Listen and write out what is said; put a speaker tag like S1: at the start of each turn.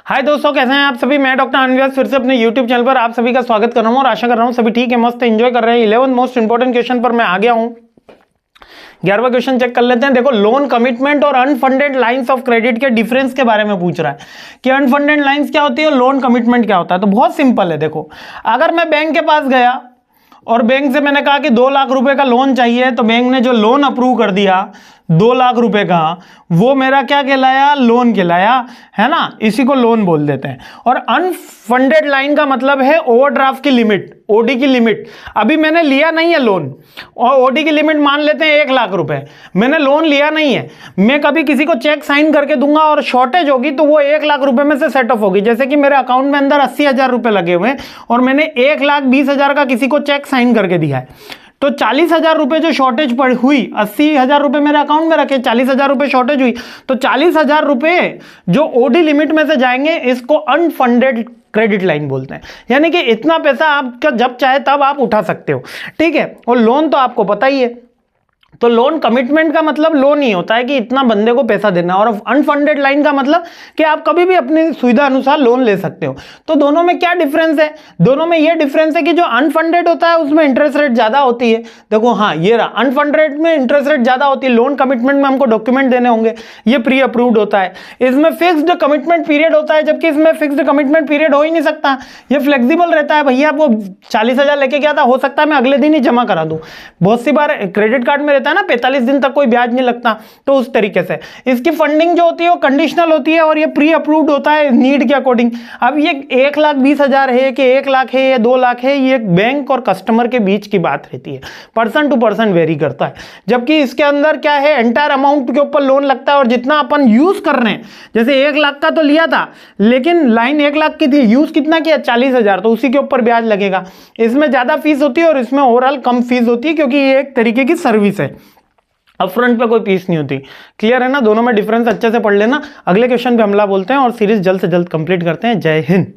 S1: हाय दोस्तों, कैसे हैं आप सभी। मैं डॉक्टर अनव्यास फिर से अपने YouTube चैनल पर आप सभी का स्वागत कर रहा हूं और आशा कर रहा हूं सभी ठीक है, मस्त एंजॉय कर रहे हैं। 11 मोस्ट इंपोर्टेंट क्वेश्चन पर मैं आ गया हूं। 11वां क्वेश्चन चेक कर लेते हैं। देखो, लोन कमिटमेंट और अनफंडेड लाइंस ऑफ क्रेडिट के डिफरेंस के बारे में पूछ रहा है कि अनफंडेड लाइंस क्या होती है और लोन कमिटमेंट क्या होता है। तो बहुत सिंपल है। देखो, अगर मैं बैंक के पास गया और बैंक से मैंने कहा कि 2 लाख रुपए का लोन चाहिए, तो बैंक ने जो लोन अप्रूव कर दिया 2 लाख रुपए का, वो मेरा क्या कहलाया? लोन कहलाया, है ना। इसी को लोन बोल देते हैं। और अनफंडेड लाइन का मतलब है ओवरड्राफ्ट की लिमिट, ओडी की लिमिट। अभी मैंने लिया नहीं है लोन, और ओडी की लिमिट मान लेते हैं 1 लाख रुपए। मैंने लोन लिया नहीं है, मैं कभी किसी को चेक साइन करके दूंगा और शॉर्टेज होगी तो वो 1 लाख रुपए में से सेट ऑफ होगी। जैसे कि मेरे अकाउंट में अंदर 80,000 रुपए लगे हुए हैं और मैंने 1,20,000 का किसी को चेक साइन करके दिया है, तो 40,000 रुपए जो शॉर्टेज पड़ हुई, 80,000 रुपए मेरे अकाउंट में रखे, 40,000 रुपए शॉर्टेज हुई, तो 40,000 रुपए जो ओडी लिमिट में से जाएंगे, इसको अनफंडेड क्रेडिट लाइन बोलते हैं। यानी कि इतना पैसा आपका जब चाहे तब आप उठा सकते हो, ठीक है। और लोन तो आपको पता ही है। तो लोन कमिटमेंट का मतलब लोन ही होता है कि इतना बंदे को पैसा देना, और अनफंडेड लाइन का मतलब कि आप कभी भी अपनी सुविधा अनुसार लोन ले सकते हो। तो दोनों में क्या डिफरेंस है? दोनों में यह डिफरेंस है कि जो अनफंडेड होता है उसमें इंटरेस्ट रेट ज्यादा होती है। देखो, हाँ, ये रहा, अनफंडेड में इंटरेस्ट रेट ज्यादा होती है। लोन कमिटमेंट में हमको डॉक्यूमेंट देने होंगे, ये प्री अप्रूव्ड होता है। इसमें फिक्स्ड कमिटमेंट पीरियड होता है, जबकि इसमें फिक्स्ड कमिटमेंट पीरियड हो ही नहीं सकता। ये फ्लेक्सिबल रहता है। भैया वो 40,000 लेके गया था, हो सकता है मैं अगले दिन ही जमा करा दूं। बहुत सी बार क्रेडिट कार्ड में रहता है ना 45 दिन तक कोई ब्याज नहीं लगता, तो उस तरीके से इसकी फंडिंग जो होती है वो कंडीशनल होती है और ये प्री अप्रूव्ड होता है नीड के अकॉर्डिंग। अब ये 1,20,000 है कि 1 लाख है या 2 लाख है, ये बैंक और कस्टमर के बीच की बात रहती है, पर्सन टू पर्सन वेरी करता है। जबकि इसके अंदर क्या है, एंटायर अमाउंट के ऊपर लोन लगता है और जितना अपन यूज कर रहे हैं, जैसे 1 लाख का तो लिया था लेकिन लाइन 1 लाख की थी, यूज कितना किया? 40,000, तो उसी के ऊपर ब्याज लगेगा। इसमें ज्यादा फीस होती है और इसमें ओवरऑल कम फीस होती है, क्योंकि ये एक तरीके की सर्विस है, अपफ्रंट पे कोई फीस नहीं होती। क्लियर है ना? दोनों में डिफरेंस अच्छे से पढ़ लेना। अगले क्वेश्चन पे हमला बोलते हैं और सीरीज जल्द से जल्द कंप्लीट करते हैं। जय हिंद।